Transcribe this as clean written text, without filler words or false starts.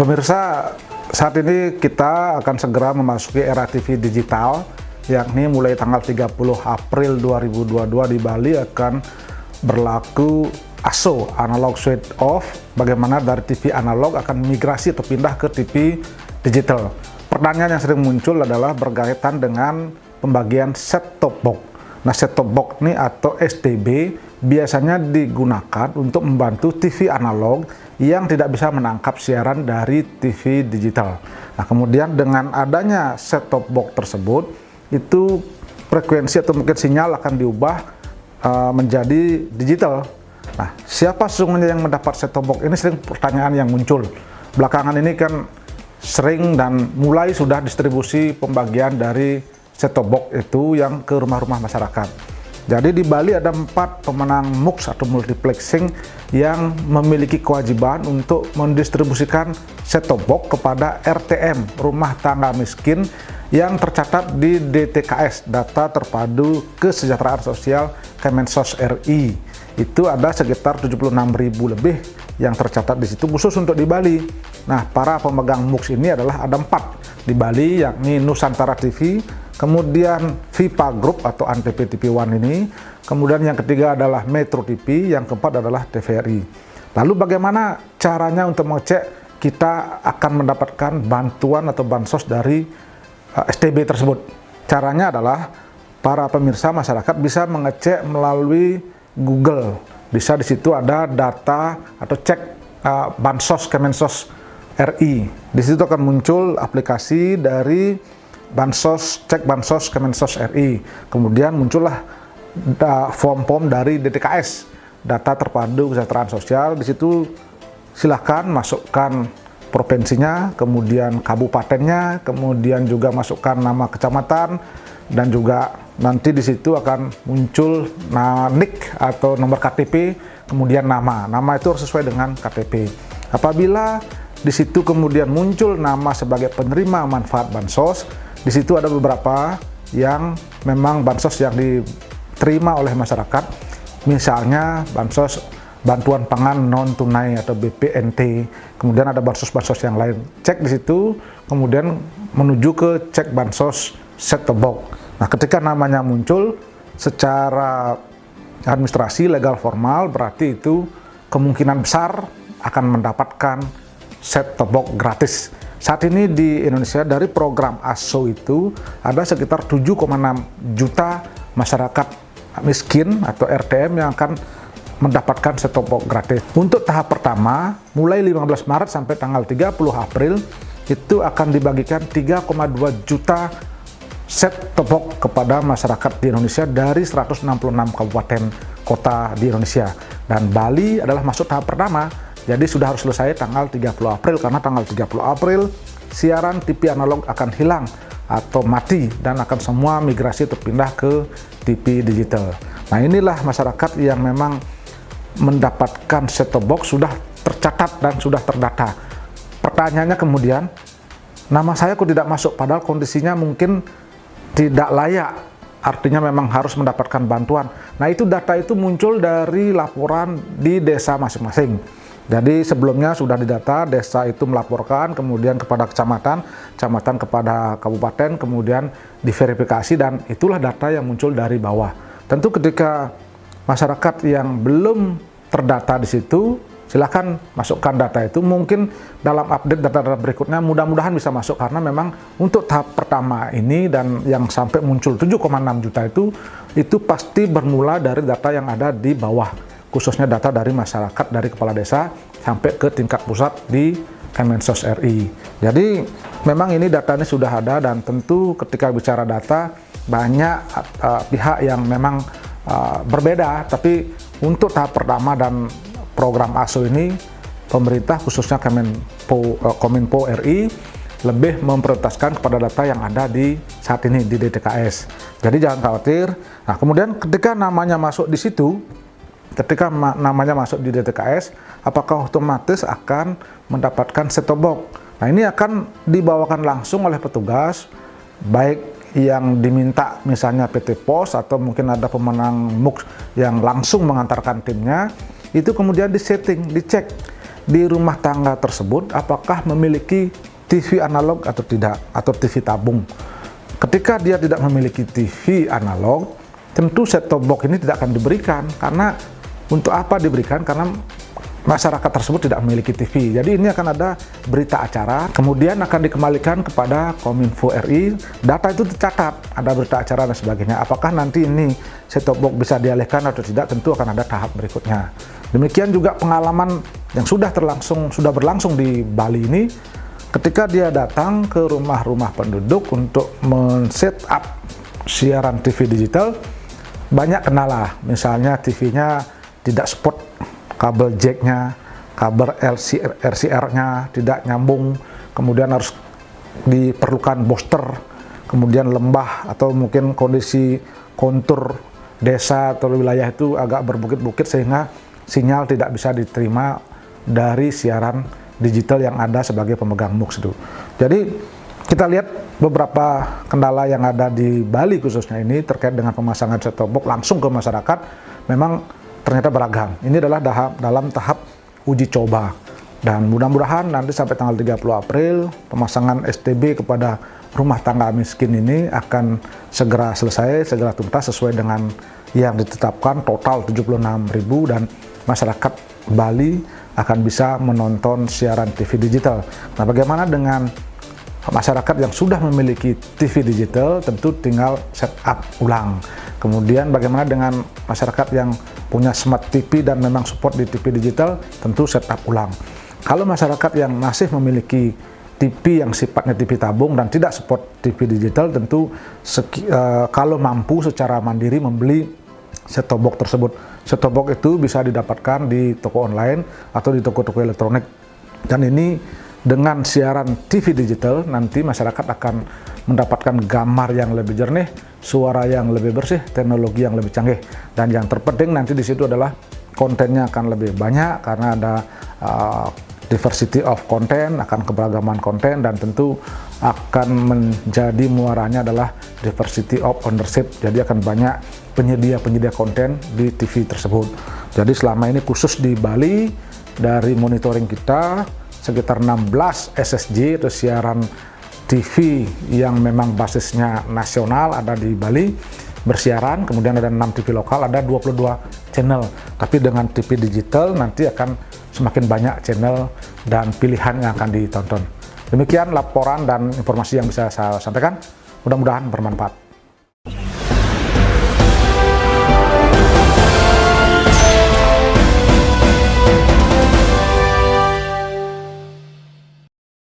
Pemirsa, saat ini kita akan segera memasuki era TV digital, yakni mulai tanggal 30 April 2022 di Bali akan berlaku ASO, Analog Switch Off, bagaimana dari TV analog akan migrasi atau pindah ke TV digital. Pertanyaan yang sering muncul adalah berkaitan dengan pembagian set-top box. Nah, set-top box ini atau STB biasanya digunakan untuk membantu TV analog yang tidak bisa menangkap siaran dari TV digital. Nah, kemudian dengan adanya set-top box tersebut, itu frekuensi atau mungkin sinyal akan diubah menjadi digital. Nah, siapa sesungguhnya yang mendapat set-top box? Ini sering pertanyaan yang muncul. Belakangan ini kan sering dan mulai sudah distribusi pembagian dari set-top box itu yang ke rumah-rumah masyarakat. Jadi di Bali ada 4 pemenang MUX atau multiplexing yang memiliki kewajiban untuk mendistribusikan set-top box kepada RTM, rumah tangga miskin, yang tercatat di DTKS, Data Terpadu Kesejahteraan Sosial Kemensos RI. Itu ada sekitar 76.000 lebih yang tercatat di situ khusus untuk di Bali. Nah, para pemegang MUX ini adalah ada 4 di Bali, yakni Nusantara TV, kemudian Vipa Group atau Antv TV One ini, kemudian yang ketiga adalah Metro TV, yang keempat adalah TVRI. Lalu bagaimana caranya untuk mengecek kita akan mendapatkan bantuan atau bansos dari STB tersebut? Caranya adalah para pemirsa masyarakat bisa mengecek melalui Google. Bisa di situ ada data atau cek bansos Kemensos RI. Di situ akan muncul aplikasi dari bansos, cek bansos Kemensos RI. Kemudian muncullah form-form dari DTKS, Data Terpadu Kesejahteraan Sosial. Di situ silahkan masukkan provinsinya, kemudian kabupatennya, kemudian juga masukkan nama kecamatan, dan juga nanti di situ akan muncul NIK atau nomor KTP, kemudian nama. Nama itu harus sesuai dengan KTP. Apabila di situ kemudian muncul nama sebagai penerima manfaat bansos, di situ ada beberapa yang memang bansos yang diterima oleh masyarakat, misalnya bansos bantuan pangan non tunai atau BPNT, kemudian ada bansos-bansos yang lain. Cek di situ, kemudian menuju ke cek bansos set-top box. Nah, ketika namanya muncul secara administrasi legal formal, berarti itu kemungkinan besar akan mendapatkan set-top box gratis. Saat ini di Indonesia dari program ASO itu ada sekitar 7,6 juta masyarakat miskin atau RTM yang akan mendapatkan set-top box gratis. Untuk tahap pertama, mulai 15 Maret sampai tanggal 30 April, itu akan dibagikan 3,2 juta set-top box kepada masyarakat di Indonesia dari 166 kabupaten kota di Indonesia. Dan Bali adalah masuk tahap pertama. Jadi sudah harus selesai tanggal 30 April, karena tanggal 30 April siaran TV analog akan hilang atau mati dan akan semua migrasi terpindah ke TV digital. Nah, inilah masyarakat yang memang mendapatkan set-top box sudah tercatat dan sudah terdata. Pertanyaannya kemudian, nama saya kok tidak masuk padahal kondisinya mungkin tidak layak, artinya memang harus mendapatkan bantuan. Nah, itu data itu muncul dari laporan di desa masing-masing. Jadi sebelumnya sudah didata, desa itu melaporkan, kemudian kepada kecamatan, kecamatan kepada kabupaten, kemudian diverifikasi, dan itulah data yang muncul dari bawah. Tentu ketika masyarakat yang belum terdata di situ, silakan masukkan data itu. Mungkin dalam update data-data berikutnya mudah-mudahan bisa masuk, karena memang untuk tahap pertama ini dan yang sampai muncul 7,6 juta itu pasti bermula dari data yang ada di bawah, khususnya data dari masyarakat, dari kepala desa sampai ke tingkat pusat di Kemensos RI. Jadi memang ini datanya sudah ada, dan tentu ketika bicara data banyak pihak yang memang berbeda, tapi untuk tahap pertama dan program ASO ini pemerintah khususnya Kominfo RI lebih memprioritaskan kepada data yang ada di saat ini di DTKS. Jadi jangan khawatir. Nah, kemudian ketika namanya masuk di situ, ketika namanya masuk di DTKS, apakah otomatis akan mendapatkan set-top box? Nah, ini akan dibawakan langsung oleh petugas, baik yang diminta misalnya PT Pos atau mungkin ada pemenang MUX yang langsung mengantarkan timnya, itu kemudian disetting, dicek di rumah tangga tersebut apakah memiliki TV analog atau tidak, atau TV tabung. Ketika dia tidak memiliki TV analog, tentu set-top box ini tidak akan diberikan. Karena untuk apa diberikan? Karena masyarakat tersebut tidak memiliki TV. Jadi ini akan ada berita acara, kemudian akan dikembalikan kepada Kominfo RI. Data itu tercatat, ada berita acara dan sebagainya. Apakah nanti ini set-top box bisa dialihkan atau tidak, tentu akan ada tahap berikutnya. Demikian juga pengalaman yang sudah berlangsung di Bali ini, ketika dia datang ke rumah-rumah penduduk untuk men-set up siaran TV digital, banyak kendala. Misalnya TV-nya tidak support kabel jack-nya, kabel RCR-nya tidak nyambung, kemudian harus diperlukan booster, kemudian lembah atau mungkin kondisi kontur desa atau wilayah itu agak berbukit-bukit sehingga sinyal tidak bisa diterima dari siaran digital yang ada sebagai pemegang MUX itu. Jadi kita lihat beberapa kendala yang ada di Bali khususnya ini terkait dengan pemasangan set-top box langsung ke masyarakat memang ternyata beragam. Ini adalah dalam tahap uji coba, dan mudah-mudahan nanti sampai tanggal 30 April pemasangan STB kepada rumah tangga miskin ini akan segera selesai, segera tuntas sesuai dengan yang ditetapkan total 76.000, dan masyarakat Bali akan bisa menonton siaran TV digital. Nah, bagaimana dengan masyarakat yang sudah memiliki TV digital? Tentu tinggal setup ulang. Kemudian bagaimana dengan masyarakat yang punya smart TV dan memang support di TV digital? Tentu setup ulang. Kalau masyarakat yang masih memiliki TV yang sifatnya TV tabung dan tidak support TV digital, tentu kalau mampu secara mandiri membeli set-top box tersebut. Set-top box itu bisa didapatkan di toko online atau di toko-toko elektronik. Dan ini dengan siaran TV digital nanti masyarakat akan mendapatkan gambar yang lebih jernih, suara yang lebih bersih, teknologi yang lebih canggih, dan yang terpenting nanti di situ adalah kontennya akan lebih banyak karena ada diversity of content, akan keberagaman konten, dan tentu akan menjadi muaranya adalah diversity of ownership. Jadi akan banyak penyedia konten di TV tersebut. Jadi selama ini khusus di Bali, dari monitoring kita sekitar 16 SSJ atau siaran TV yang memang basisnya nasional ada di Bali bersiaran, kemudian ada 6 TV lokal, ada 22 channel. Tapi dengan TV digital nanti akan semakin banyak channel dan pilihan yang akan ditonton. Demikian laporan dan informasi yang bisa saya sampaikan, mudah-mudahan bermanfaat.